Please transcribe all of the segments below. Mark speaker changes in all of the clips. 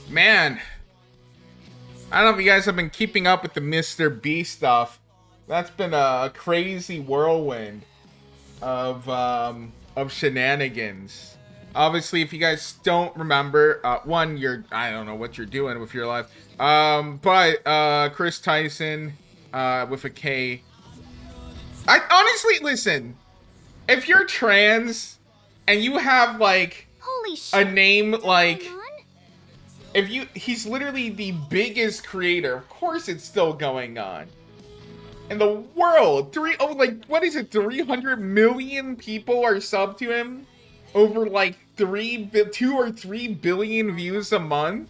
Speaker 1: Man, I don't know if you guys have been keeping up with the MrBeast stuff. That's been a crazy whirlwind of shenanigans. Obviously, if you guys don't remember, one, I don't know what you're doing with your life. But Chris Tyson, with a K. I honestly listen. If you're trans and you have like
Speaker 2: Holy
Speaker 1: a
Speaker 2: shit.
Speaker 1: name like,
Speaker 2: Going on?
Speaker 1: he's literally the biggest creator. Of course, it's still going on in the world. What is it? 300 million people are sub to him. Over like 2 or 3 billion views a month.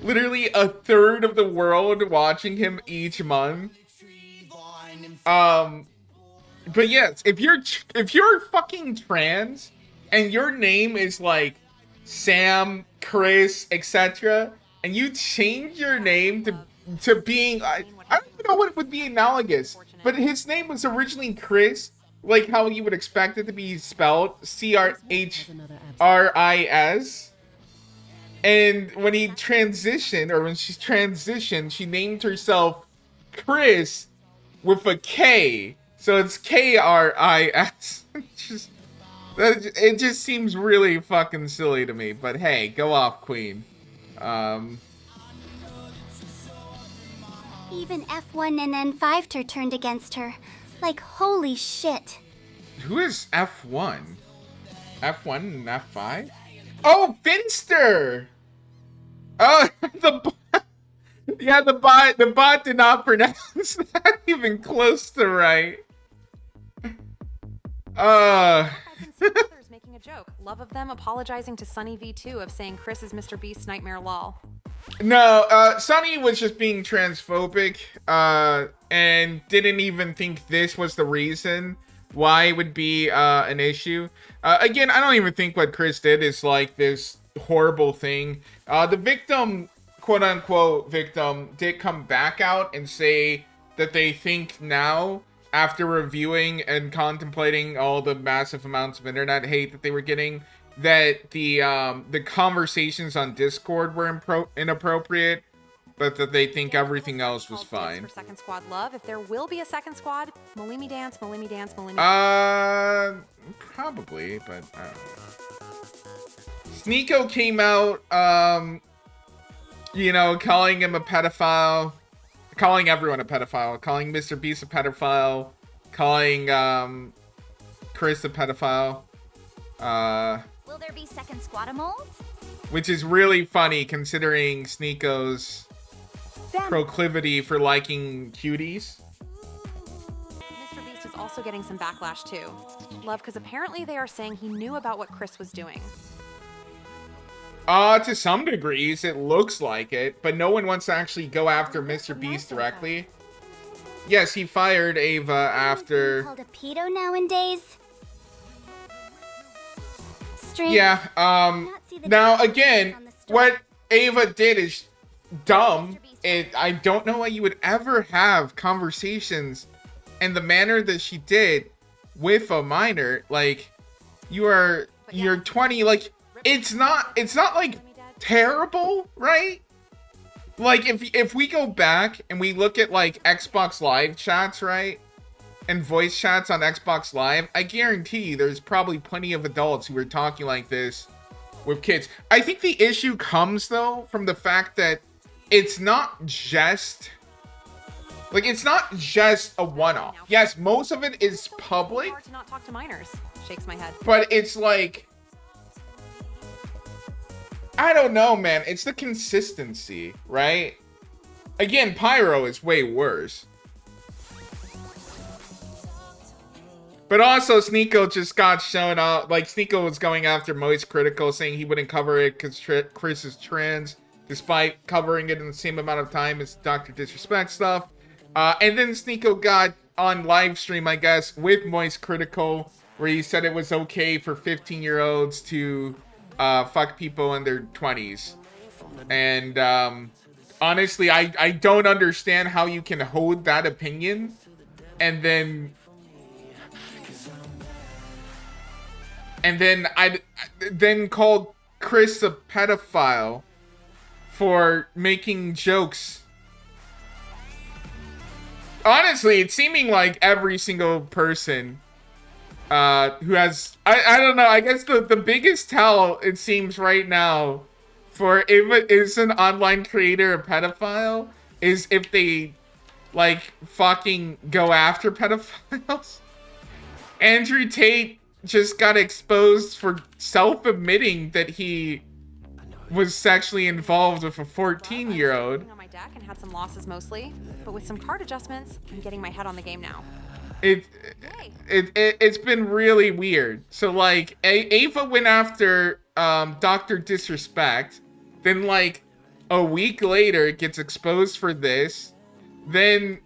Speaker 1: Literally a third of the world watching him each month. But yes, if you're fucking trans and your name is like Sam, Chris, etc., and you change your name to being I don't even know what it would be analogous, but his name was originally Chris, like how you would expect it to be spelled, Chris. And when he transitioned, or when she transitioned, she named herself Chris with a K. So it's Kris. It just seems really fucking silly to me. But hey, go off, Queen.
Speaker 2: Even F1 and N5 turned against her. Like, holy shit.
Speaker 1: Who is F1? F1 and F5? Oh, Finster! Oh, yeah, the bot did not pronounce that even close to right.
Speaker 3: Making a joke. Love of them apologizing to Sunny V2 of saying Chris is MrBeast's nightmare lol.
Speaker 1: No, Sunny was just being transphobic, and didn't even think this was the reason why it would be an issue. Again, I don't even think what Chris did is like this horrible thing. The victim, quote unquote victim, did come back out and say that they think now, after reviewing and contemplating all the massive amounts of internet hate that they were getting, that the conversations on Discord were inappropriate, but that they think everything else was fine.
Speaker 3: For Second Squad love, if there will be a second squad, Malimi dance, Malimi dance, Malimi dance.
Speaker 1: Probably, but I don't know. Sneeko came out, you know, calling him a pedophile, calling everyone a pedophile, calling MrBeast a pedophile, calling Chris a pedophile.
Speaker 2: Will there be second squatimals?
Speaker 1: Which is really funny considering Sneeko's proclivity for liking cuties.
Speaker 3: MrBeast is also getting some backlash too. Love, because apparently they are saying he knew about what Chris was doing.
Speaker 1: To some degrees, it looks like it, but no one wants to actually go after MrBeast directly. Yes, he fired Ava after.
Speaker 2: Called a pedo nowadays.
Speaker 1: Yeah, now again, what Ava did is dumb. I don't know why you would ever have conversations in the manner that she did with a minor. Like, you're 20, like, it's not like terrible, right? Like, if we go back and we look at like Xbox Live chats, right? And voice chats on Xbox Live, I guarantee you there's probably plenty of adults who are talking like this with kids. I think the issue comes, though, from the fact that it's not just a one-off. Yes, most of it is public.
Speaker 3: Hard to not talk to minors. Shakes my head.
Speaker 1: But it's like, I don't know, man. It's the consistency, right? Again, Pyro is way worse. But also, Sneeko just got shown up. Like, Sneeko was going after Moist Critical, saying he wouldn't cover it because Chris is trans, despite covering it in the same amount of time as Dr. Disrespect stuff. And then Sneeko got on live stream, I guess, with Moist Critical, where he said it was okay for 15-year-olds to fuck people in their 20s. And honestly, I don't understand how you can hold that opinion and then called Chris a pedophile for making jokes. Honestly, it's seeming like every single person who has, I don't know, I guess the biggest tell, it seems right now, for if it is an online creator a pedophile, is if they, like, fucking go after pedophiles. Andrew Tate just got exposed for self-admitting that he was sexually involved with a 14-year-old.
Speaker 3: On my deck and had some losses mostly, but with some card adjustments, I'm getting my head on the game now.
Speaker 1: It's been really weird. So like Ava went after Dr. Disrespect, then like a week later it gets exposed for this, then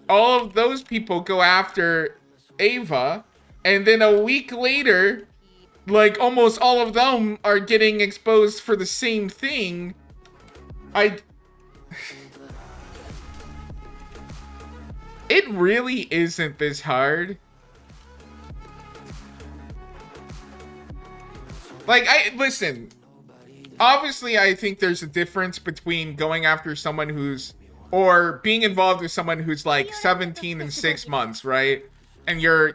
Speaker 1: all of those people go after Ava, and then a week later, like almost all of them are getting exposed for the same thing. It really isn't this hard. Like, listen, obviously I think there's a difference between going after someone who's, or being involved with someone who's like 17 and 6 months, right? And you're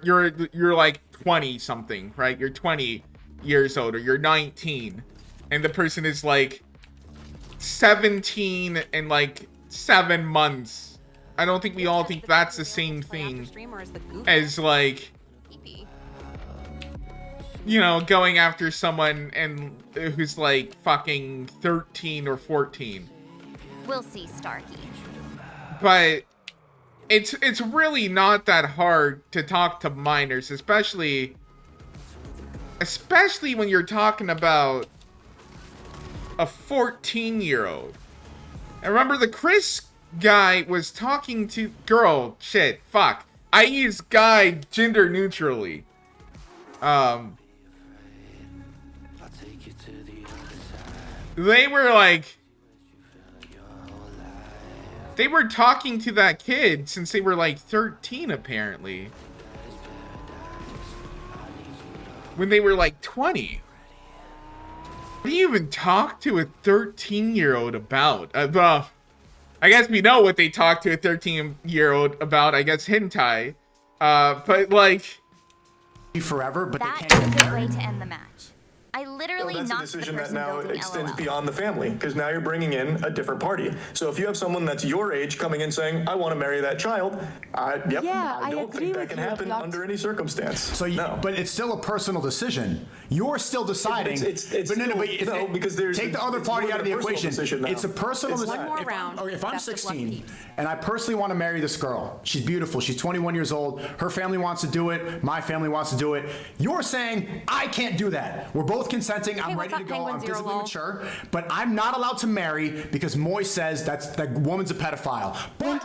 Speaker 1: like 20 something, right? You're 20 years old, or you're 19, and the person is like 17 and like 7 months. I don't think we all think that's the same thing as, like, you know, going after someone and who's like fucking 13 or 14.
Speaker 2: We'll see, Starkey.
Speaker 1: But it's really not that hard to talk to minors, especially when you're talking about a 14-year-old. And remember, the Chris guy was talking to I use guy gender neutrally. They were like, they were talking to that kid since they were like 13 apparently, when they were like 20. What do you even talk to a 13-year-old about? I guess we know what they talk to a 13-year-old about. I guess hentai. But like,
Speaker 4: forever, but
Speaker 2: that
Speaker 4: they
Speaker 2: is a
Speaker 4: can't
Speaker 2: good way to end the match. I literally
Speaker 5: that's a
Speaker 2: knocked the
Speaker 5: decision that
Speaker 2: person
Speaker 5: now
Speaker 2: building
Speaker 5: extends
Speaker 2: LOL.
Speaker 5: beyond the family, because now you're bringing in a different party. So if you have someone that's your age coming in saying, I want to marry that child, I don't think that can happen under any circumstance.
Speaker 4: So no. But it's still a personal decision. You're still deciding. Because there's take the other party out of the equation. It's a personal decision.
Speaker 3: One more round.
Speaker 4: If I'm 16 and I personally want to marry this girl, she's beautiful, she's 21 years old, her family wants to do it, my family wants to do it. You're saying I can't do that. We're both consenting. I'm ready to go. I'm physically mature, but I'm not allowed to marry because Moy says that woman's a pedophile. But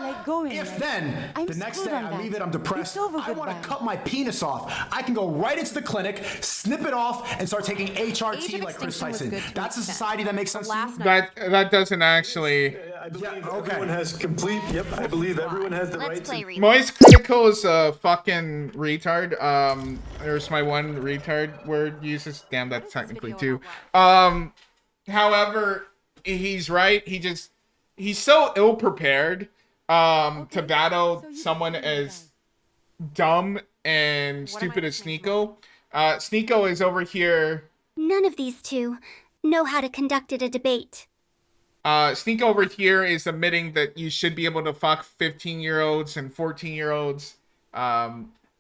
Speaker 4: if then the next day I leave it, I'm depressed, I want to cut my penis off, I can go right into the clinic, snip it off, and start taking HRT like Chris Tyson. That's a society that makes sense to you?
Speaker 1: That doesn't actually.
Speaker 5: I believe everyone has complete. Yep, I believe everyone has the right to.
Speaker 1: Moist Critical is a fucking retard. There's my one retard word uses. Damn, that's technically two. However, he's right. He's so ill prepared to battle someone as dumb and stupid as Sneeko. Sneeko is over here.
Speaker 2: None of these two know how to conduct a debate.
Speaker 1: Sneeko over here is admitting that you should be able to fuck 15-year-olds and 14-year-olds.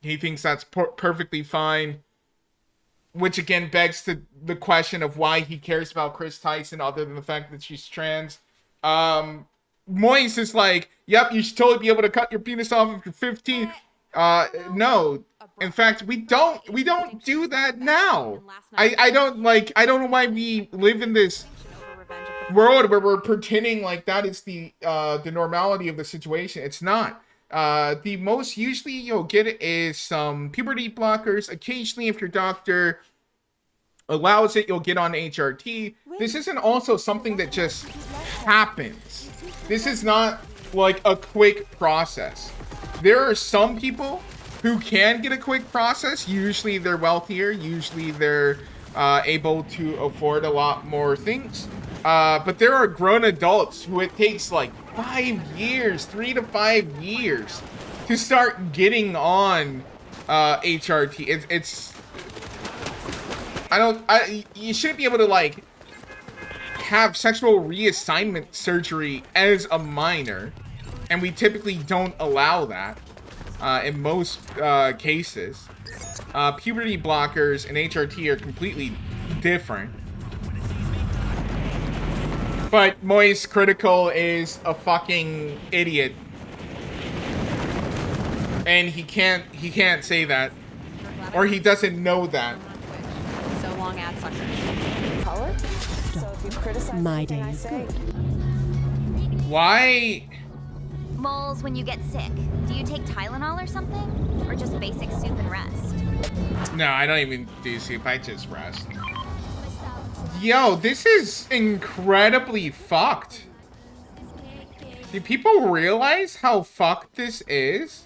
Speaker 1: He thinks that's perfectly fine. Which again begs to the question of why he cares about Chris Tyson other than the fact that she's trans. Moise is like, yep, you should totally be able to cut your penis off if you're 15. No. In fact, we don't do that now. I don't know why we live in this world where we're pretending like that is the normality of the situation. It's not. The most usually you'll get is some puberty blockers. Occasionally, if your doctor allows it, you'll get on HRT. This isn't also something that just happens. This is not like a quick process. There are some people who can get a quick process. Usually they're wealthier. Usually they're able to afford a lot more things. But there are grown adults who it takes like 5 years, 3 to 5 years to start getting on HRT. You shouldn't be able to like have sexual reassignment surgery as a minor, and we typically don't allow that in most cases. Puberty blockers and HRT are completely different. But Moist Critical is a fucking idiot. And he can't say that. Or he doesn't know that.
Speaker 3: So long ad suckers.
Speaker 6: My day is good.
Speaker 1: Why?
Speaker 7: Moles, when you get sick, do you take Tylenol or something? Or just basic soup and rest?
Speaker 1: No, I don't even do soup. I just rest. Yo, this is incredibly fucked. Do people realize how fucked this is?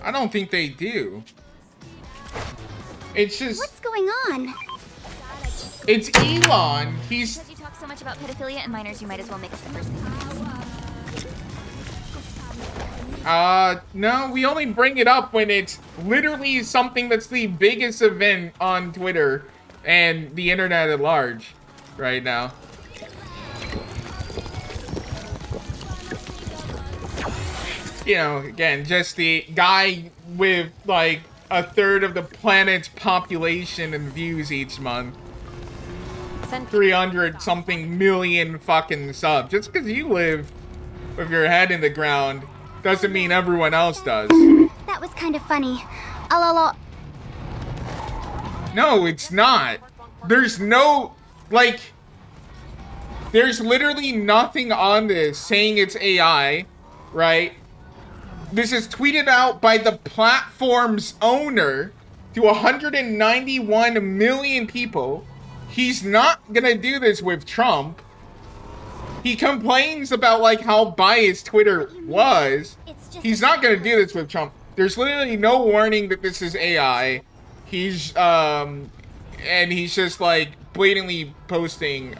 Speaker 1: I don't think they do. It's just...
Speaker 2: What's going on?
Speaker 1: It's Elon. He's...
Speaker 7: Because you talk so much about pedophilia and minors, you might as well make us the first thing.
Speaker 1: No, we only bring it up when it's literally something that's the biggest event on Twitter and the internet at large right now. You know, again, just the guy with like 1/3 of the planet's population and views each month. 300 something million fucking subs. Just because you live with your head in the ground doesn't mean everyone else does.
Speaker 2: That was kind of funny. Alala.
Speaker 1: No, it's not. There's no, like, there's literally nothing on this saying it's AI, right? This is tweeted out by the platform's owner to 191 million people. He's not gonna do this with Trump. He complains about like how biased Twitter was. He's not gonna do this with Trump. There's literally no warning that this is AI. He's and he's just like blatantly posting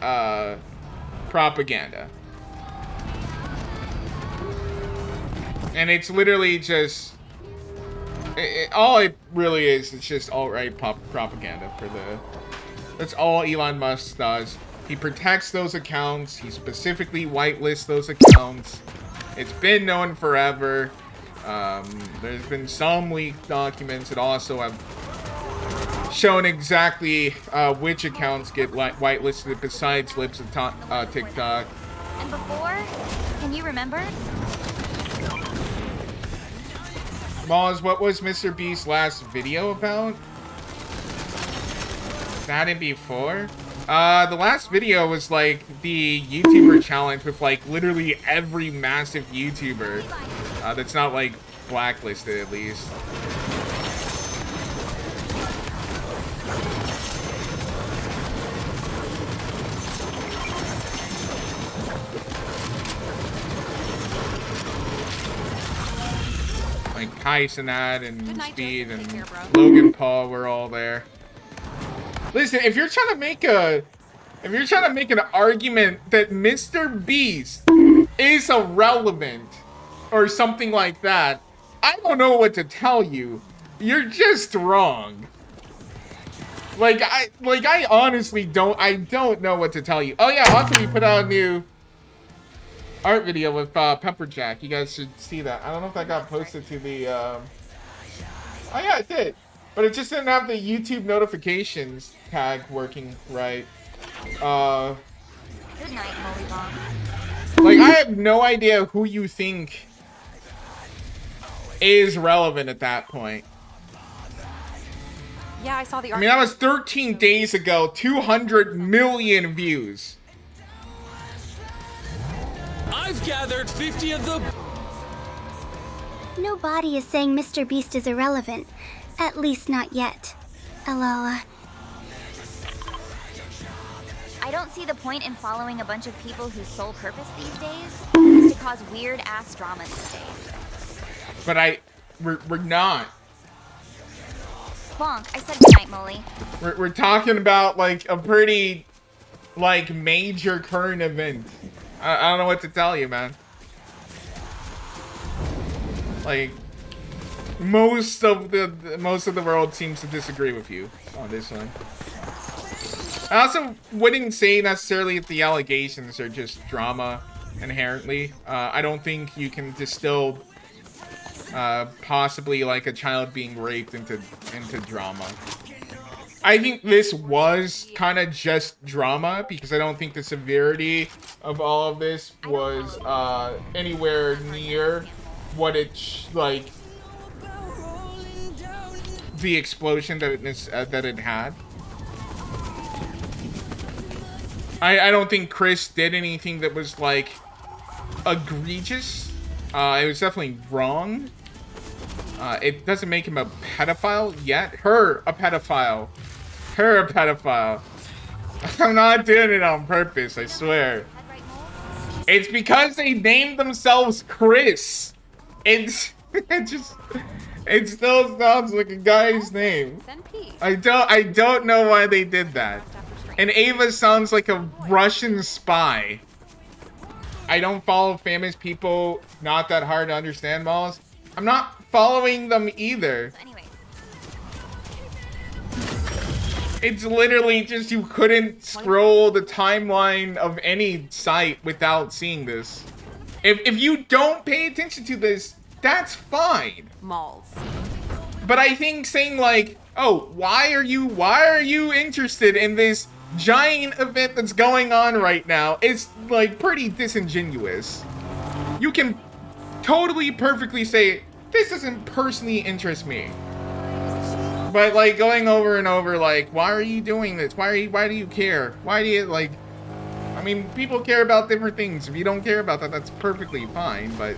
Speaker 1: propaganda. And it's literally just all it really is. It's just alt-right propaganda for the. That's all Elon Musk does. He protects those accounts. He specifically whitelists those accounts. It's been known forever. There's been some leaked documents that also have shown exactly which accounts get whitelisted besides Lips of TikTok.
Speaker 7: And before, can you remember?
Speaker 1: Moz, what was MrBeast's last video about? That and before? The last video was like the YouTuber challenge with like literally every massive YouTuber that's not like blacklisted at least. Like Kai Cenat and Speed and Logan Paul were all there. Listen, if you're trying to make an argument that MrBeast is irrelevant or something like that, I don't know what to tell you. You're just wrong. I honestly don't know what to tell you. Oh yeah, also we put out a new art video with Pepperjack. You guys should see that. I don't know if that got posted to the oh yeah, it did. But it just didn't have the YouTube notifications tag working right.
Speaker 7: Good night, Molly Bomb.
Speaker 1: Like, I have no idea who you think is relevant at that point.
Speaker 3: Yeah, I saw the
Speaker 1: I mean, that was 13 days ago, 200 million views.
Speaker 8: I've gathered 50 of the...
Speaker 2: Nobody is saying MrBeast is irrelevant. At least not yet. Alala.
Speaker 7: I don't see the point in following a bunch of people whose sole purpose these days is to cause weird-ass drama these days.
Speaker 1: But we're not.
Speaker 7: bonk. I said goodnight, Molly.
Speaker 1: We're talking about like a pretty like major current event. I don't know what to tell you, man. Like most of the world seems to disagree with you on this one. I also wouldn't say necessarily that the allegations are just drama inherently. I don't think you can distill possibly like a child being raped into drama. I think this was kind of just drama because I don't think the severity of all of this was anywhere near what it's like the explosion that it had. I don't think Chris did anything that was like egregious. It was definitely wrong. It doesn't make him a pedophile yet. Her a pedophile. Her a pedophile. I'm not doing it on purpose, I swear. It's because they named themselves Chris. It still sounds like a guy's name. I don't know why they did that. And Ava sounds like a Russian spy. I don't follow famous people, not that hard to understand, Malls. I'm not following them either. It's literally just you couldn't scroll the timeline of any site without seeing this. If you don't pay attention to this, that's fine.
Speaker 3: Malls.
Speaker 1: But I think saying like, oh, why are you interested in this giant event that's going on right now is like pretty disingenuous. You can totally perfectly say, this doesn't personally interest me. But like going over and over like, why are you doing this? Why do you care? Why do you like, I mean, people care about different things. If you don't care about that, that's perfectly fine, but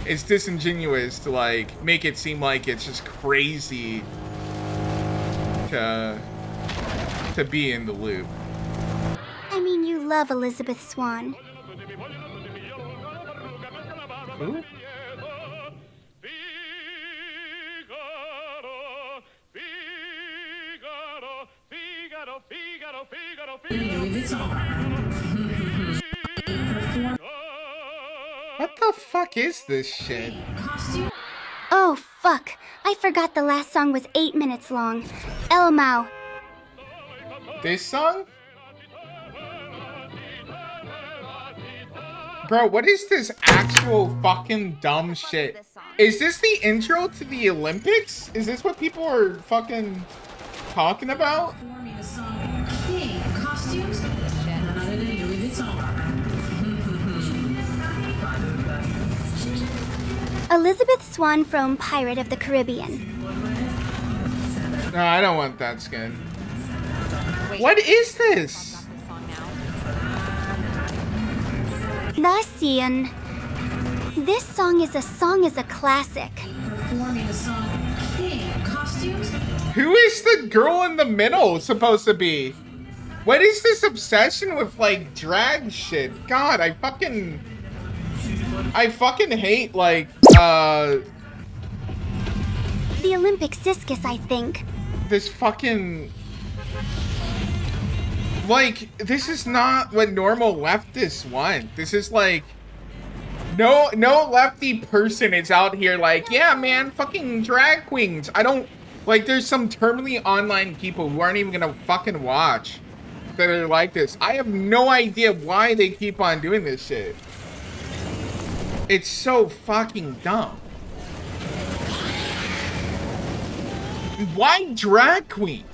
Speaker 1: it's disingenuous to like make it seem like it's just crazy to be in the loop.
Speaker 2: I mean, you love Elizabeth Swan.
Speaker 1: Who? What the fuck is this shit?
Speaker 2: Oh, fuck. I forgot the last song was 8 minutes long. El Mao.
Speaker 1: This song? Bro, what is this actual fucking dumb shit? Is this the intro to the Olympics? Is this what people are fucking talking about?
Speaker 2: Elizabeth Swan from Pirate of the Caribbean.
Speaker 1: No, I don't want that skin. What is this?
Speaker 2: Nasian. This song is a classic.
Speaker 1: Who is the girl in the middle supposed to be? What is this obsession with like drag shit? God, I fucking hate like
Speaker 2: The Olympic Ciscus, I think.
Speaker 1: This fucking like this is not what normal leftists want. This is like no lefty person is out here like, yeah man, fucking drag queens. I don't like, there's some terminally online people who aren't even gonna fucking watch that are like this. I have no idea why they keep on doing this shit. It's so fucking dumb. Why drag queens?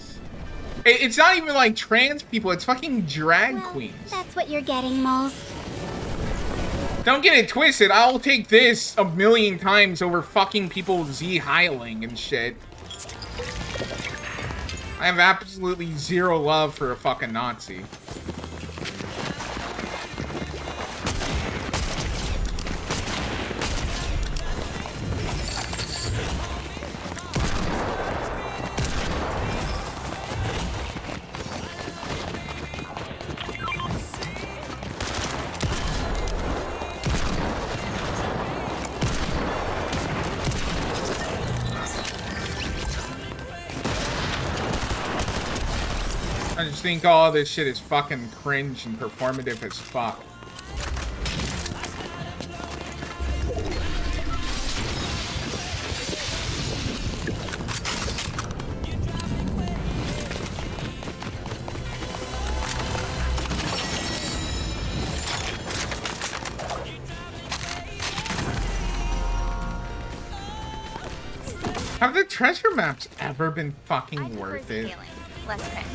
Speaker 1: It's not even like trans people, it's fucking drag queens.
Speaker 2: That's what you're getting, Moles.
Speaker 1: Don't get it twisted, I'll take this a million times over fucking people Z-heiling and shit. I have absolutely zero love for a fucking Nazi. I just think all this shit is fucking cringe and performative as fuck. Have the treasure maps ever been fucking worth it?
Speaker 7: Less cringe.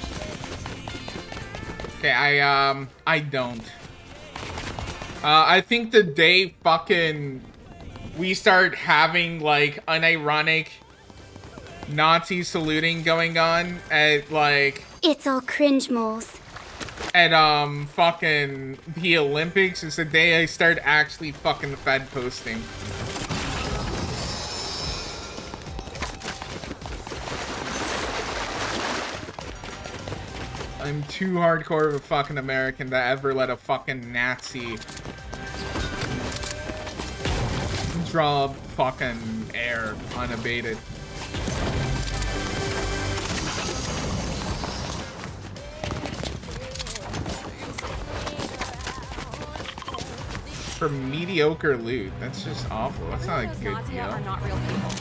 Speaker 1: Okay, I don't. I think the day fucking we start having like unironic Nazi saluting going on at like
Speaker 2: It's all cringe moles.
Speaker 1: at fucking the Olympics is the day I start actually fucking Fed posting. I'm too hardcore of a fucking American to ever let a fucking Nazi draw fucking air unabated. For mediocre loot, that's just awful. That's not a good deal.
Speaker 3: Are not real people.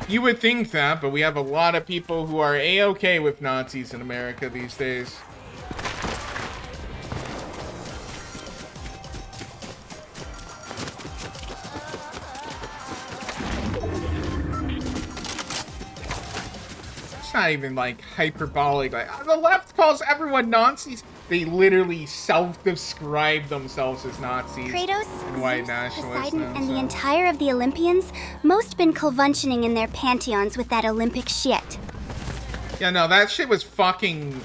Speaker 1: You would think that, but we have a lot of people who are A-okay with Nazis in America these days. It's not even like hyperbolic. Like, the left calls everyone Nazis. They literally self-describe themselves as Nazis.
Speaker 2: Kratos,
Speaker 1: and white
Speaker 2: Zeus,
Speaker 1: nationalists.
Speaker 2: Poseidon, and the entire of the Olympians, most been convulsioning in their pantheons with that Olympic shit.
Speaker 1: Yeah, no, that shit was fucking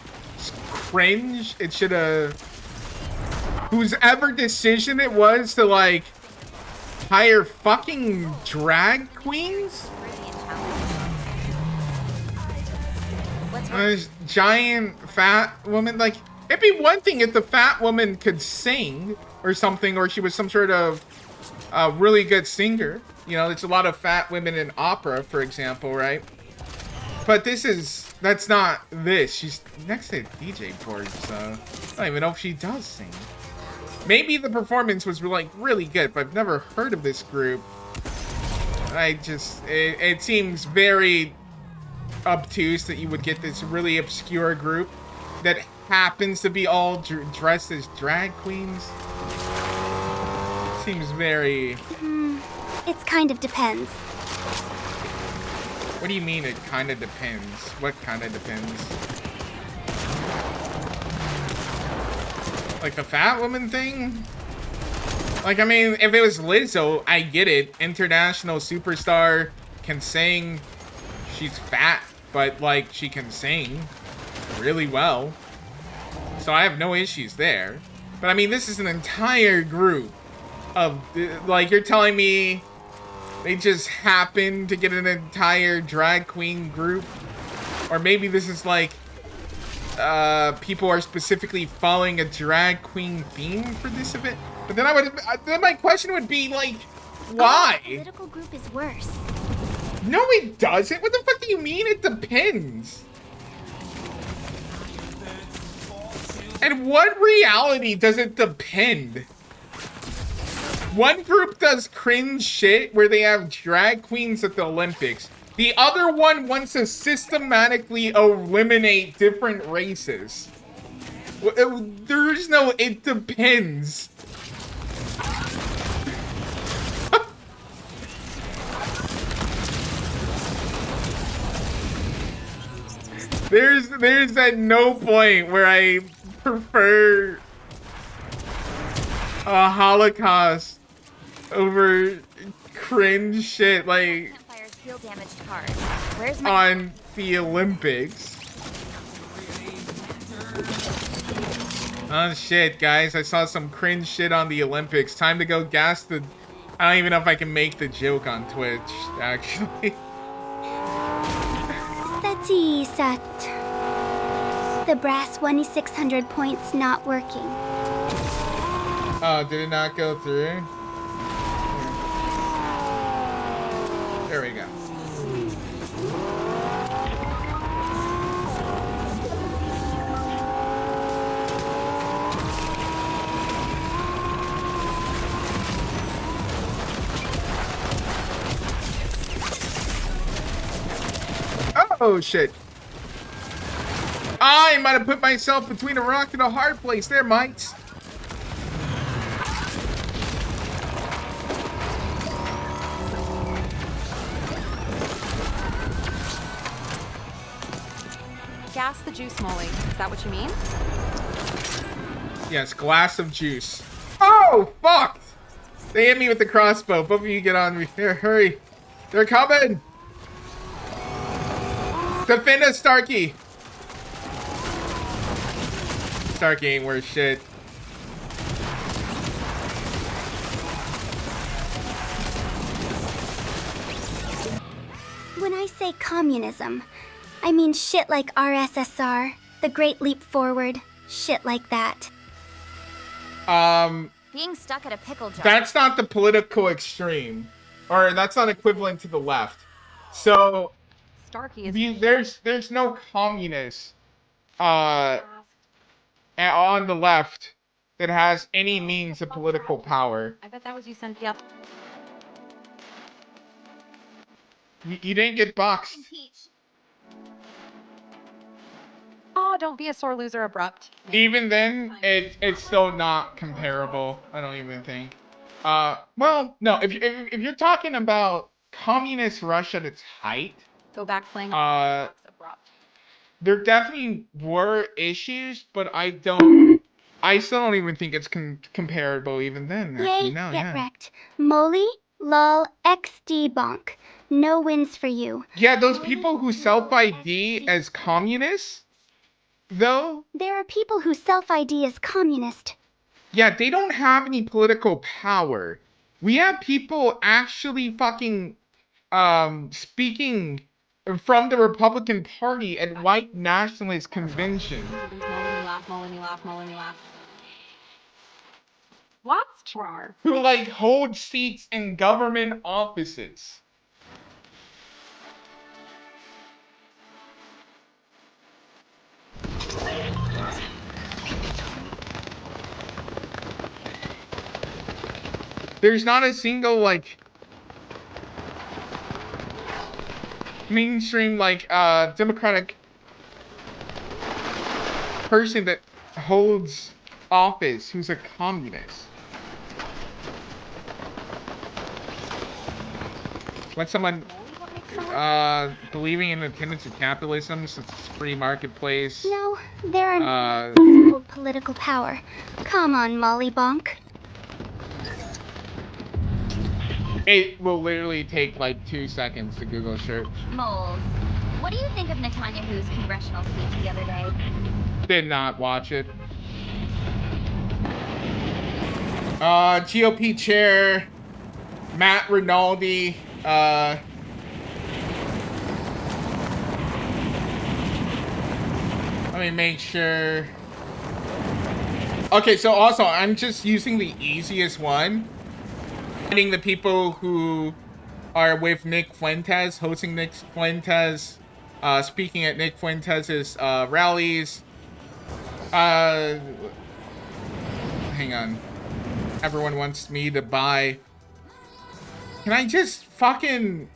Speaker 1: cringe. It should have... Whose ever decision it was to, like, hire fucking drag queens? This giant fat woman, like... It'd be one thing if the fat woman could sing or something, or she was some sort of really good singer. You know, there's a lot of fat women in opera, for example, right? But that's not this. She's next to a DJ board, so I don't even know if she does sing. Maybe the performance was like really good, but I've never heard of this group. It seems very obtuse that you would get this really obscure group that happens to be all dressed as drag queens. Seems very...
Speaker 2: It kind of depends.
Speaker 1: What do you mean it kind of depends? What kind of depends? Like the fat woman thing? Like, I mean, if it was Lizzo, I get it. International superstar, can sing. She's fat, but like she can sing really well. So I have no issues there. But I mean, this is an entire group of, like, you're telling me they just happened to get an entire drag queen group? Or maybe this is like, people are specifically following a drag queen theme for this event? But then my question would be like, why?
Speaker 2: A political group is worse.
Speaker 1: No, it doesn't. What the fuck do you mean it depends? And what reality does it depend? One group does cringe shit where they have drag queens at the Olympics. The other one wants to systematically eliminate different races. There's no, it depends. There's at no point where I prefer a Holocaust over cringe shit like on the Olympics. Oh shit, guys, I saw some cringe shit on the Olympics. Time to go gas the... I don't even know if I can make the joke on Twitch, actually.
Speaker 2: Sat. The brass 1600 points not working.
Speaker 1: Oh, did it not go through? There we go. Oh, shit. I might have put myself between a rock and a hard place there, mates.
Speaker 3: Gas the juice, Molly. Is that what you mean?
Speaker 1: Yes, glass of juice. Oh, fuck! They hit me with the crossbow. Both of you get on me. Here, hurry. They're coming! Defend us, Starkey! Starkey ain't worth shit.
Speaker 2: When I say communism, I mean shit like RSSR, the Great Leap Forward, shit like that.
Speaker 7: Being stuck at a pickle jar.
Speaker 1: That's not the political extreme. Or that's not equivalent to the left. So
Speaker 3: Starkey is
Speaker 1: there's no communist on the left that has any means of political power.
Speaker 3: I bet that was you, Cynthia.
Speaker 1: You didn't get boxed.
Speaker 3: Oh, don't be a sore loser abrupt.
Speaker 1: Even then, it's still not comparable. I don't even think. Well, no. If you're talking about communist Russia at its height,
Speaker 3: Go back playing abrupt.
Speaker 1: there definitely were issues, but I still don't even think it's comparable even then. Actually,
Speaker 2: Yay,
Speaker 1: no,
Speaker 2: get
Speaker 1: yeah.
Speaker 2: wrecked. Molly, lol, XD bonk. No wins for you.
Speaker 1: Yeah, those people who self-ID as communists, though,
Speaker 2: There are people who self-ID as communist.
Speaker 1: yeah, they don't have any political power. We have people actually fucking speaking from the Republican Party at white nationalist conventions.
Speaker 3: What's Trar?
Speaker 1: Who like hold seats in government offices. There's not a single like mainstream like Democratic person that holds office who's a communist. When someone believing in the tenets of capitalism, since it's a free marketplace.
Speaker 2: No, there are no political power. Come on, Molly bonk.
Speaker 1: It will literally take like 2 seconds to Google search.
Speaker 7: Moles. What do you think of Netanyahu's congressional speech the other day?
Speaker 1: Did not watch it. GOP chair Matt Rinaldi. Let me make sure. Okay, so also I'm just using the easiest one. Finding the people who are with Nick Fuentes, hosting Nick Fuentes, speaking at Nick Fuentes' rallies. Hang on. Everyone wants me to buy. Can I just fucking...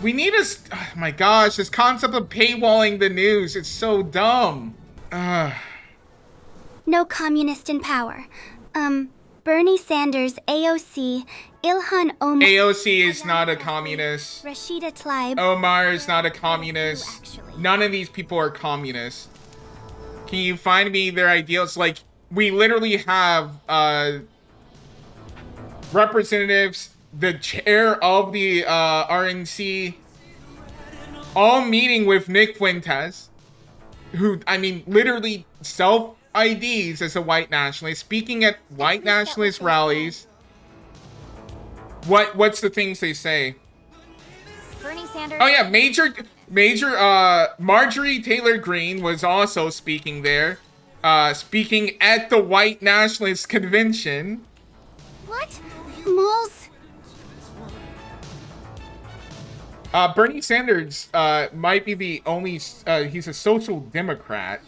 Speaker 1: We need a... Oh my gosh, this concept of paywalling the news, it's so dumb.
Speaker 2: No communist in power. Bernie Sanders, AOC, Ilhan Omar...
Speaker 1: AOC is not a communist.
Speaker 2: Rashida Tlaib...
Speaker 1: Omar is not a communist. None of these people are communists. Can you find me their ideals? Like, we literally have representatives, the chair of the RNC, all meeting with Nick Fuentes, who, I mean, literally self-IDs as a white nationalist, speaking at white nationalist rallies. What's the things they say?
Speaker 7: Bernie Sanders.
Speaker 1: Oh yeah, Marjorie Taylor Greene was also speaking there, speaking at the white nationalist convention.
Speaker 2: What? Moles?
Speaker 1: Bernie Sanders might be the only, he's a social democrat,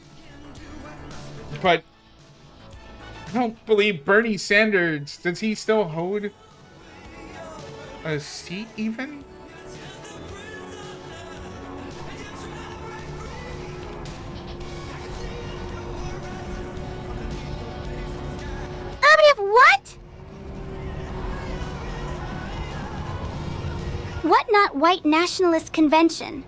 Speaker 1: but I don't believe Bernie Sanders, does he still hold a seat even?
Speaker 2: white nationalist convention.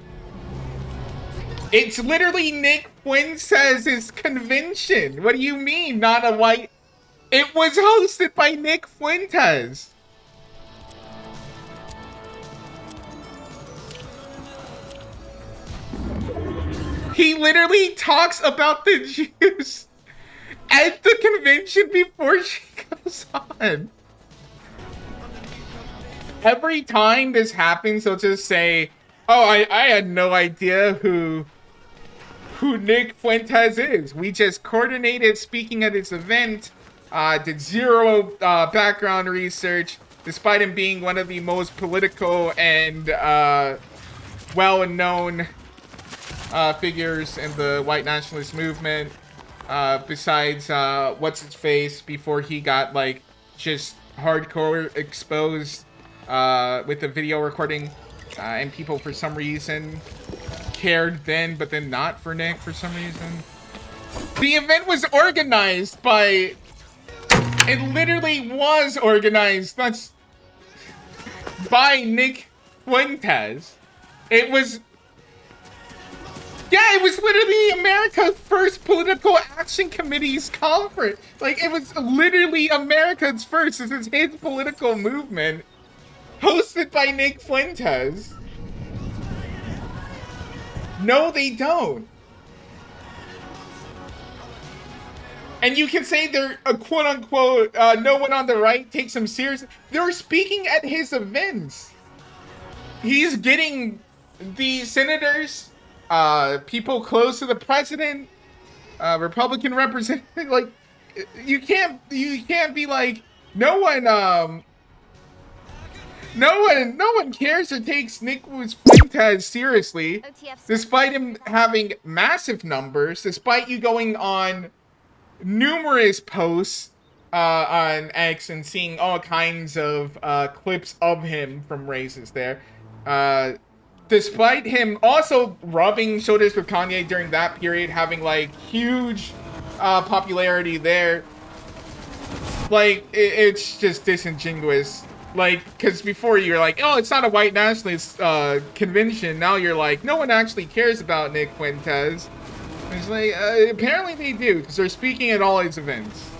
Speaker 1: It's literally Nick Fuentes' convention. What do you mean, not a white? It was hosted by Nick Fuentes. He literally talks about the Jews at the convention before she goes on. Every time this happens, they'll just say, oh, I had no idea who Nick Fuentes is. We just coordinated speaking at this event, did zero background research, despite him being one of the most political and well-known figures in the white nationalist movement, besides what's-his-face before he got like just hardcore exposed with the video recording, and people for some reason cared then, but then not for Nick for some reason. The event was organized by, it literally was organized, that's by Nick Fuentes. It was, yeah, it was literally America's first political action committee's conference. Like, it was literally America's first. This is his political movement, hosted by Nick Fuentes. No, they don't. And you can say they're a quote-unquote, no one on the right takes him seriously. They're speaking at his events. He's getting the senators, people close to the president, Republican representative. Like, you can't be like, no one cares or takes Nick Fuentes seriously, despite him having massive numbers, despite you going on numerous posts on X and seeing all kinds of clips of him from races there. Despite him also rubbing shoulders with Kanye during that period, having like huge popularity there. Like, it's just disingenuous. Like, because before you're like, oh, it's not a white nationalist convention. Now you're like, no one actually cares about Nick Fuentes. It's like, apparently they do, because they're speaking at all his events.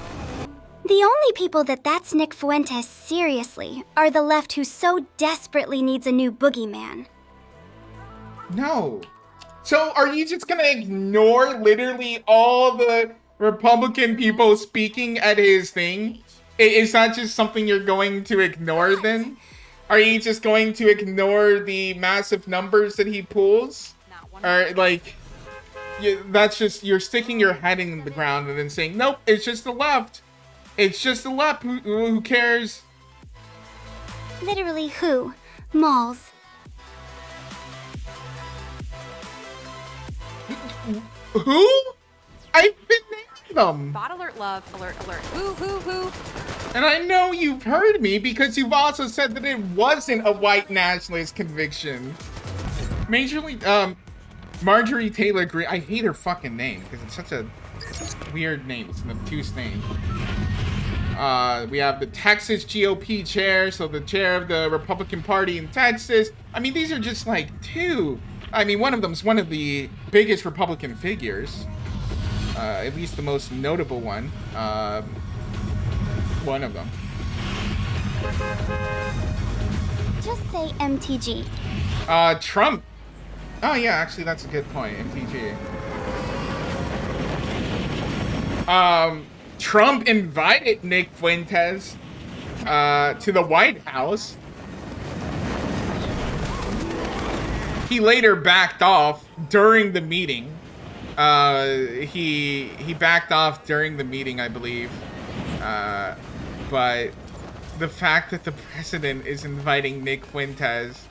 Speaker 2: The only people that's Nick Fuentes seriously are the left who so desperately needs a new boogeyman.
Speaker 1: No. So are you just gonna ignore literally all the Republican people speaking at his thing? Is that just something you're going to ignore then? Are you just going to ignore the massive numbers that he pulls? Or like, that's just, you're sticking your head in the ground and then saying, nope, it's just the left. It's just the left. Who cares?
Speaker 2: Literally who? Malls.
Speaker 1: Who? I've been naming them.
Speaker 3: Bot alert, love, alert, alert. Who?
Speaker 1: And I know you've heard me because you've also said that it wasn't a white nationalist conviction. Majorly, Marjorie Taylor Greene. I hate her fucking name because it's such a weird name. It's an obtuse name. We have the Texas GOP chair, so the chair of the Republican Party in Texas. I mean, these are just like two. I mean, one of them's one of the biggest Republican figures. At least the most notable one. One of them.
Speaker 2: Just say MTG.
Speaker 1: Trump. Oh yeah, actually that's a good point. MTG. Trump invited Nick Fuentes to the White House. He later backed off during the meeting. He backed off during the meeting, I believe. But the fact that the president is inviting Nick Fuentes,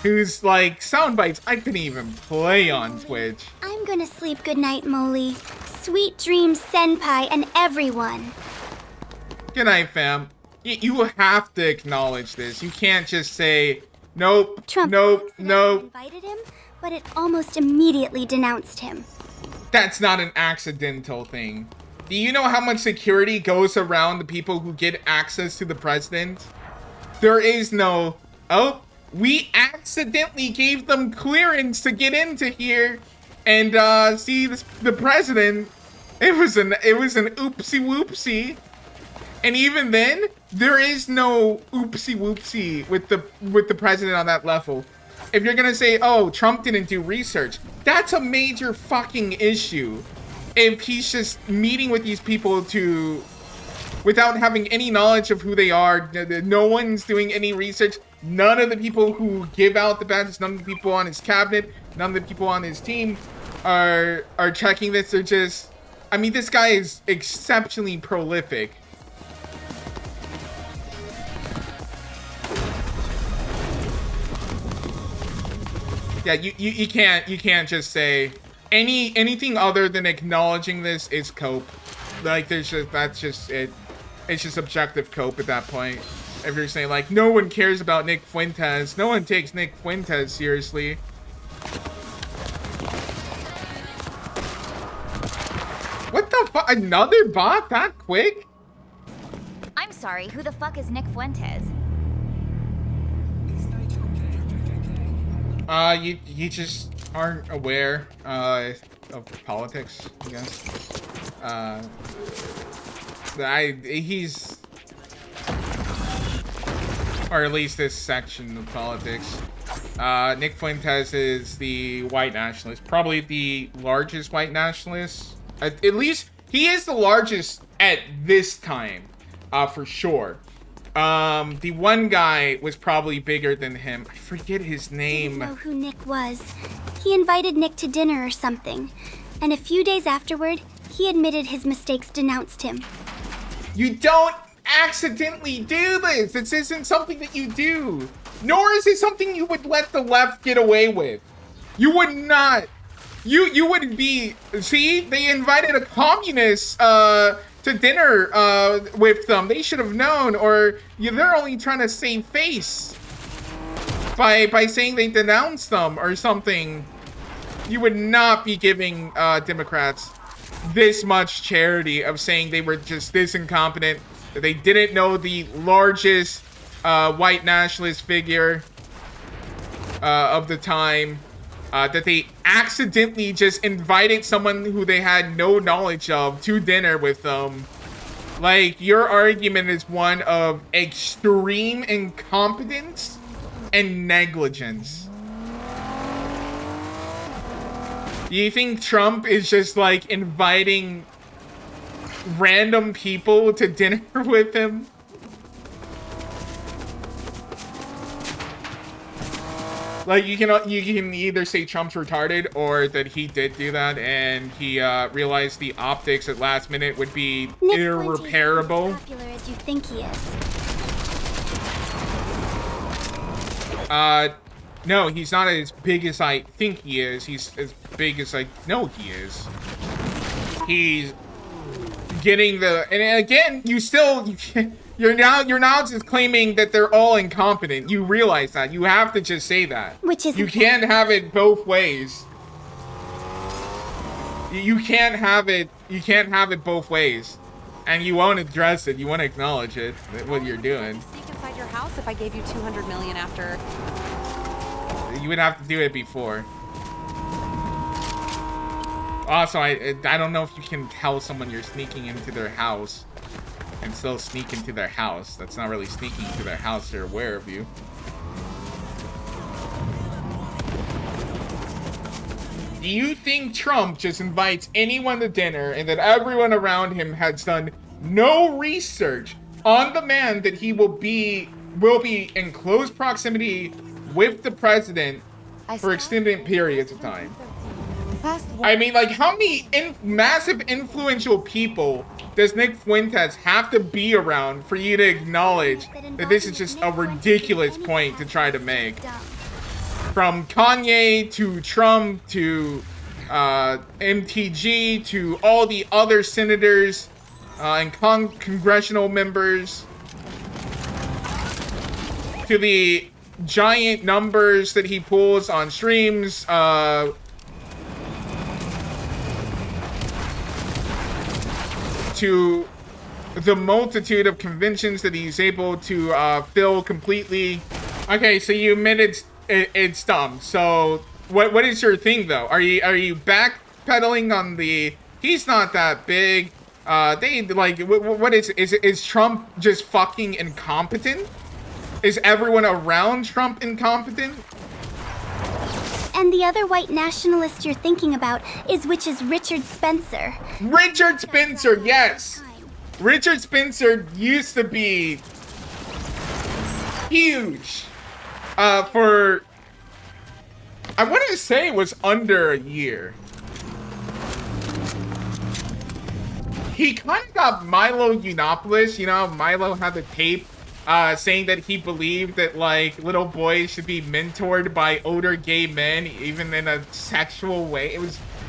Speaker 1: who's like sound bites I couldn't even play on Twitch.
Speaker 2: I'm gonna sleep goodnight, Molly. Sweet dreams, Senpai, and everyone.
Speaker 1: Good night, fam. You have to acknowledge this. You can't just say, nope,
Speaker 2: Trump
Speaker 1: nope, nope.
Speaker 2: Invited him, but it almost immediately denounced him.
Speaker 1: That's not an accidental thing. Do you know how much security goes around the people who get access to the president? There is no, oh, We accidentally gave them clearance to get into here and see the president. It was an oopsie whoopsie. And even then, there is no oopsie whoopsie with the president on that level. If you're gonna say, oh, Trump didn't do research, that's a major fucking issue. If he's just meeting with these people without having any knowledge of who they are, no one's doing any research. None of the people who give out the badges, none of the people on his cabinet, none of the people on his team are checking this. They're just, I mean, this guy is exceptionally prolific. Yeah, you can't just say anything other than acknowledging this is cope. Like that's just it. It's just objective cope at that point. If you're saying like no one cares about Nick Fuentes, no one takes Nick Fuentes seriously. What the fuck? Another bot that quick?
Speaker 7: I'm sorry, who the fuck is Nick Fuentes?
Speaker 1: You just aren't aware of politics, I guess. He's, or at least this section of politics. Nick Fuentes is the white nationalist, probably the largest white nationalist. At least he is the largest at this time, for sure. The one guy was probably bigger than him. I forget his name.
Speaker 2: Didn't know who Nick was. He invited Nick to dinner or something. And a few days afterward, he admitted his mistakes, denounced him.
Speaker 1: You don't accidentally do this. This isn't something that you do. Nor is it something you would let the left get away with. You would not. You wouldn't be. See, they invited a communist to dinner with them. They should have known, or they're only trying to save face by saying they denounced them or something. You would not be giving Democrats this much charity of saying they were just this incompetent, that they didn't know the largest white nationalist figure of the time, that they accidentally just invited someone who they had no knowledge of to dinner with them. Like, your argument is one of extreme incompetence and negligence. Do you think Trump is just like inviting random people to dinner with him? Like, you can either say Trump's retarded or that he did do that and he realized the optics at last minute would be
Speaker 2: Nick
Speaker 1: irreparable.
Speaker 2: Fuentes isn't as popular as you think he is.
Speaker 1: No, he's not as big as I think he is. He's as big as I know he is. He's getting the, and again, you're now just claiming that they're all incompetent. You realize that. You have to just say that.
Speaker 2: Which is,
Speaker 1: you can't have it both ways. You can't have it both ways. And you won't address it. You won't acknowledge it, what you're doing.
Speaker 3: Sneak inside your house if I gave you $200 million after.
Speaker 1: You would have to do it before. Also, I don't know if you can tell someone you're sneaking into their house and still sneak into their house. That's not really sneaking into their house. They're aware of you. Do you think Trump just invites anyone to dinner and that everyone around him has done no research on the man that he will be in close proximity with the president for extended periods of time? I mean, like, how many massive influential people does Nick Fuentes have to be around for you to acknowledge that this is just a ridiculous point to try to make? From Kanye to Trump to MTG to all the other senators and congressional members to the giant numbers that he pulls on streams, to the multitude of conventions that he's able to fill completely Okay, so you admit it's dumb. So what is your thing though? Are you backpedaling on the he's not that big? They like what is Trump just fucking incompetent? Is everyone around Trump incompetent?
Speaker 2: And the other white nationalist you're thinking about is Richard Spencer.
Speaker 1: Richard Spencer, yes. Richard Spencer used to be huge. For I want to say it was under a year. He kind of got Milo Yiannopoulos, you know, Milo had the tape saying that he believed that like little boys should be mentored by older gay men, even in a sexual way.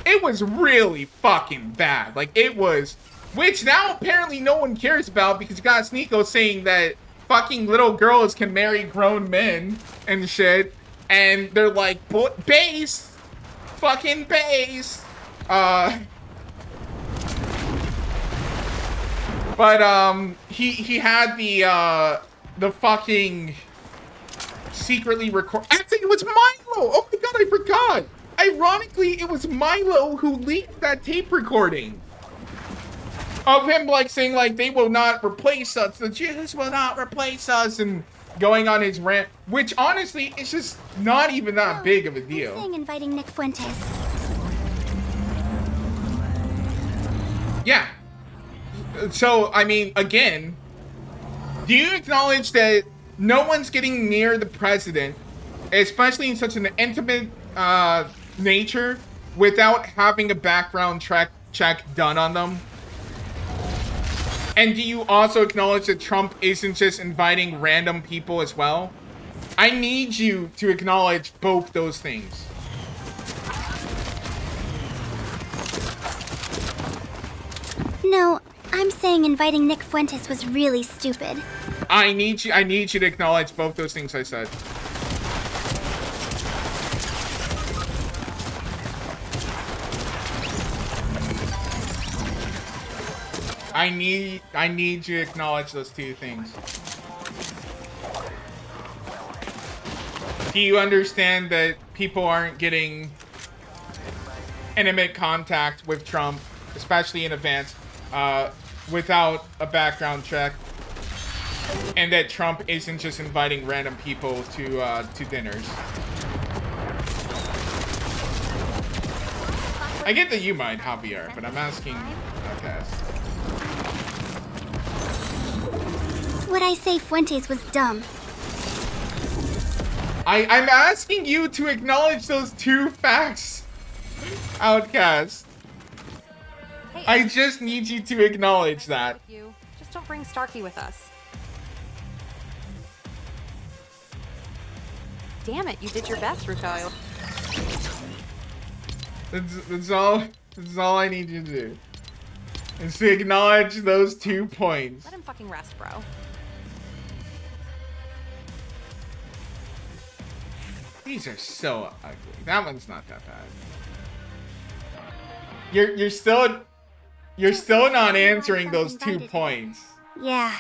Speaker 1: It was really fucking bad. Like it was, which now apparently no one cares about because you got Sneeko saying that fucking little girls can marry grown men and shit, and they're like, base, fucking base. But he had the fucking secretly record. Actually, it was Milo. Oh my god, I forgot. Ironically, it was Milo who leaked that tape recording of him like saying like they will not replace us, the Jews will not replace us, and going on his rant, which honestly is just not even that big of a deal.
Speaker 2: I'm saying inviting Nick Fuentes.
Speaker 1: Yeah. So I mean, again, do you acknowledge that no one's getting near the president, especially in such an intimate nature, without having a background check done on them? And do you also acknowledge that Trump isn't just inviting random people as well? I need you to acknowledge both those things.
Speaker 2: No, I'm saying inviting Nick Fuentes was really stupid.
Speaker 1: I need you to acknowledge both those things I said. I need you to acknowledge those two things. Do you understand that people aren't getting intimate contact with Trump, especially in advance, without a background check? And that Trump isn't just inviting random people to dinners? I get that you might, Javier, but I'm asking okay.
Speaker 2: Would I say Fuentes was dumb?
Speaker 1: I'm asking you to acknowledge those two facts, Outcast.
Speaker 3: Hey,
Speaker 1: I just need you to acknowledge that.
Speaker 3: you just don't bring Starkey with us. Damn it, you did your best, Rukayo.
Speaker 1: That's all I need you to do. Is to acknowledge those 2 points.
Speaker 3: Let him fucking rest, bro.
Speaker 1: These are so ugly. That one's not that bad. You're still not answering those 2 points.
Speaker 2: Yeah,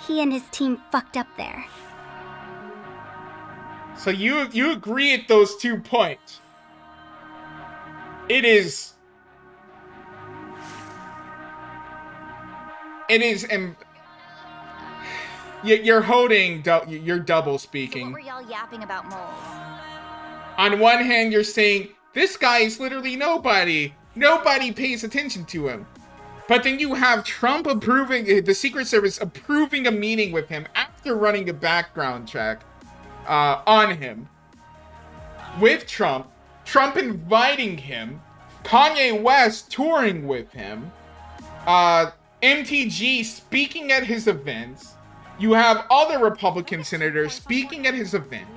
Speaker 2: he and his team fucked up there.
Speaker 1: So you agree at those 2 points. You're holding, you're double speaking.
Speaker 7: So what were y'all yapping about moles?
Speaker 1: On one hand, you're saying, this guy is literally nobody. Nobody pays attention to him. But then you have Trump approving, the Secret Service approving a meeting with him after running a background check on him. With Trump inviting him, Kanye West touring with him, MTG speaking at his events. You have other Republican senators speaking at his events.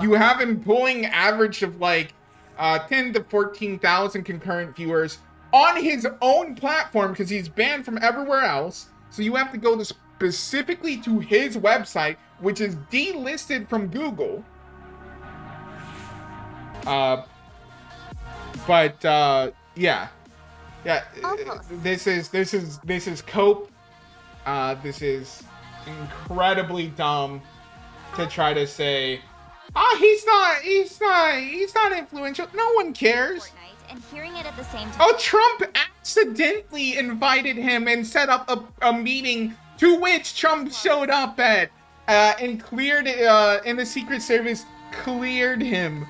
Speaker 1: You have him pulling average of like 10 to 14,000 concurrent viewers on his own platform because he's banned from everywhere else. So you have to go specifically to his website, which is delisted from Google. Yeah. This is cope. This is incredibly dumb. to try to say, oh, he's not influential. No one cares.
Speaker 7: And hearing it at the same time.
Speaker 1: Oh, Trump accidentally invited him and set up a meeting to which Trump showed up at and cleared and the Secret Service cleared him.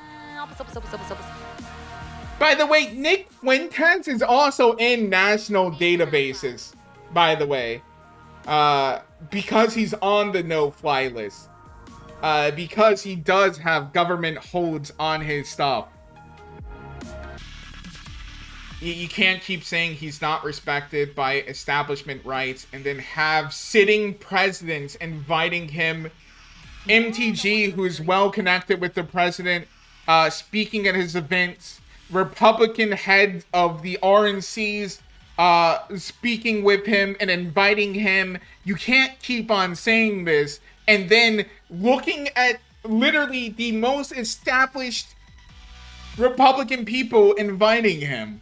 Speaker 1: By the way, Nick Fuentes is also in national databases, by the way, because he's on the no-fly list, because he does have government holds on his stuff. You can't keep saying he's not respected by establishment rights and then have sitting presidents inviting him, MTG, who is well connected with the president, speaking at his events, Republican head of the RNCs speaking with him and inviting him. You can't keep on saying this and then looking at literally the most established Republican people inviting him.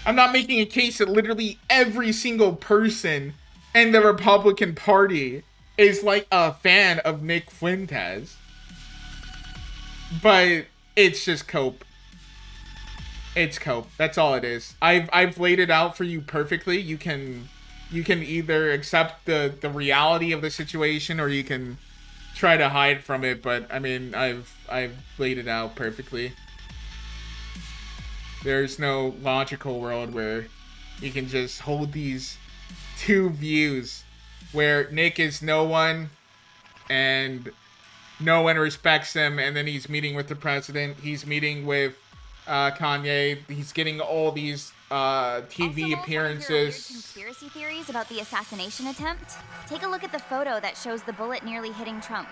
Speaker 1: I'm not making a case that literally every single person in the Republican Party is like a fan of Nick Fuentes. But it's just cope. It's cope. That's all it is. I've laid it out for you perfectly. You can either accept the reality of the situation or you can try to hide from it, but I mean, I've laid it out perfectly. There's no logical world where you can just hold these two views where Nick is no one and no one respects him, and then he's meeting with the president, he's meeting with Kanye, he's getting all these TV appearances.
Speaker 7: Conspiracy theories about the assassination attempt? Take a look at the photo that shows the bullet nearly hitting Trump.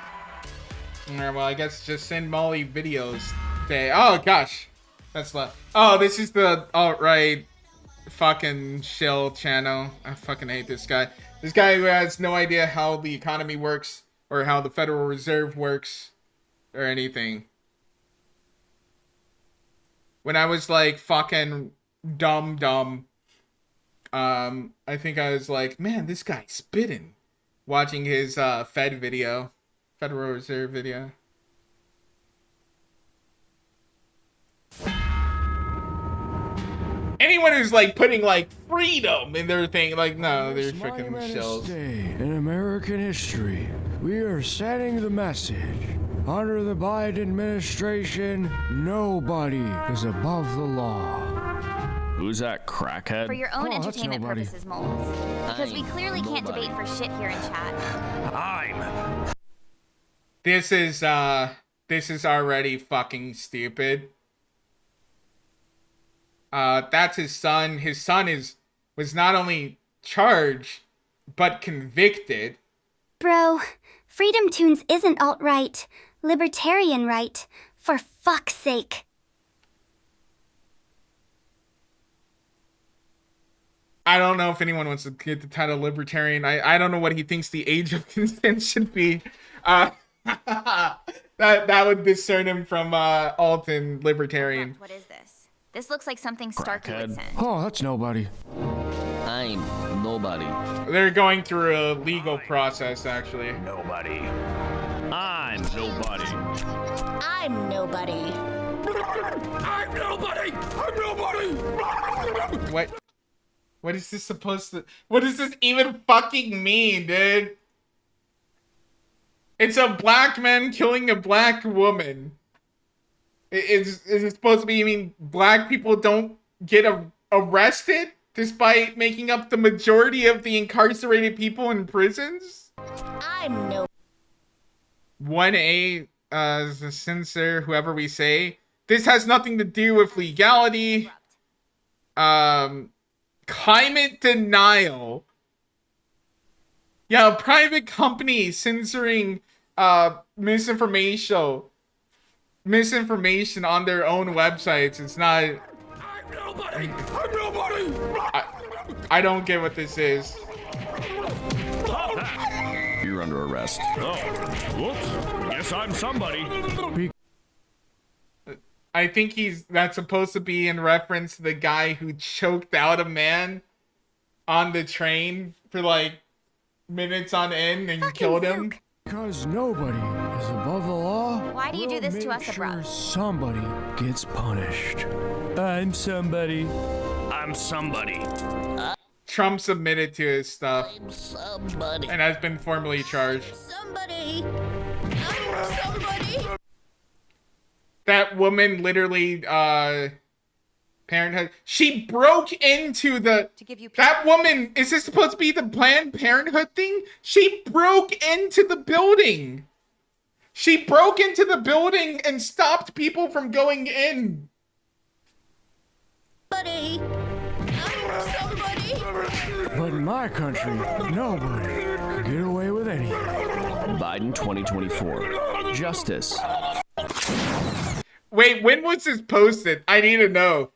Speaker 1: Well, I guess just send Molly videos. Oh gosh. That's left. Oh, this is the alt-right fucking shill channel. I fucking hate this guy. This guy who has no idea how the economy works or how the Federal Reserve works or anything. When I was like fucking dumb, I think I was like, man, this guy's spitting. Watching his Fed video, Federal Reserve video. Anyone who's like putting like freedom in their thing, like no, they're freaking shells.
Speaker 6: Day in American history, we are sending the message. Under the Biden administration, nobody is above the law.
Speaker 8: Who's that crackhead?
Speaker 7: For your own entertainment purposes, Molds. Because we clearly can't debate for shit here in chat.
Speaker 1: This is already fucking stupid. That's his son. His son was not only charged, but convicted.
Speaker 2: Bro, Freedom Tunes isn't alt-right. Libertarian right. For fuck's sake.
Speaker 1: I don't know if anyone wants to get the title libertarian. I don't know what he thinks the age of consent should be. That would discern him from alt and libertarian.
Speaker 7: What is this? This looks like something Starkey would send.
Speaker 6: Oh, that's nobody.
Speaker 8: I'm nobody.
Speaker 1: They're going through a legal process, actually.
Speaker 8: Nobody. I'm nobody.
Speaker 2: I'm nobody.
Speaker 8: I'm nobody. I'm nobody.
Speaker 1: What? What is this supposed to... What does this even fucking mean, dude? It's a black man killing a black woman. Is it supposed to be, you mean, black people don't get arrested despite making up the majority of the incarcerated people in prisons?
Speaker 2: I'm no...
Speaker 1: 1A, the censor, whoever we say. This has nothing to do with legality. Climate denial. Yeah, a private company censoring misinformation on their own websites. It's not...
Speaker 8: I'm nobody. I'm nobody.
Speaker 1: I don't get what this is.
Speaker 8: You're under arrest. Oh, whoops. Guess I'm somebody.
Speaker 1: I think that's supposed to be in reference to the guy who choked out a man on the train for like minutes on end and you killed him.
Speaker 6: Because nobody is above the law.
Speaker 7: Why do you do
Speaker 6: we'll
Speaker 7: this to
Speaker 6: make
Speaker 7: us,
Speaker 6: sure
Speaker 7: abrupt?
Speaker 6: somebody gets punished. I'm somebody.
Speaker 8: I'm somebody.
Speaker 1: Trump submitted to his stuff
Speaker 9: I'm somebody.
Speaker 1: and has been formally charged.
Speaker 9: Somebody. I'm somebody.
Speaker 1: That woman literally, Parenthood. She broke into the.
Speaker 3: To give you
Speaker 1: That woman, is this supposed to be the Planned Parenthood thing? She broke into the building. She broke into the building and stopped people from going in.
Speaker 9: Somebody. I'm somebody.
Speaker 6: But in my country, nobody can get away with anything.
Speaker 10: Biden 2024. Justice.
Speaker 1: Wait, when was this posted? I need to know.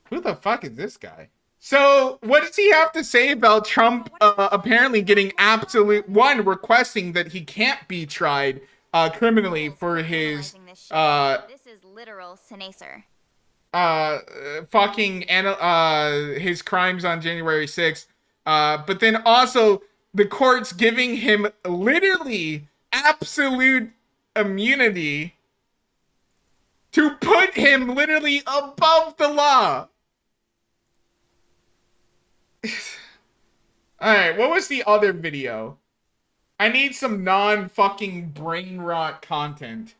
Speaker 1: Who the fuck is this guy? So, what does he have to say about Trump apparently getting requesting that he can't be tried criminally for his
Speaker 7: This is literal senator.
Speaker 1: his crimes on January 6th. But then also the court's giving him literally absolute immunity to put him literally above the law. Alright, what was the other video? I need some non-fucking brain rot content.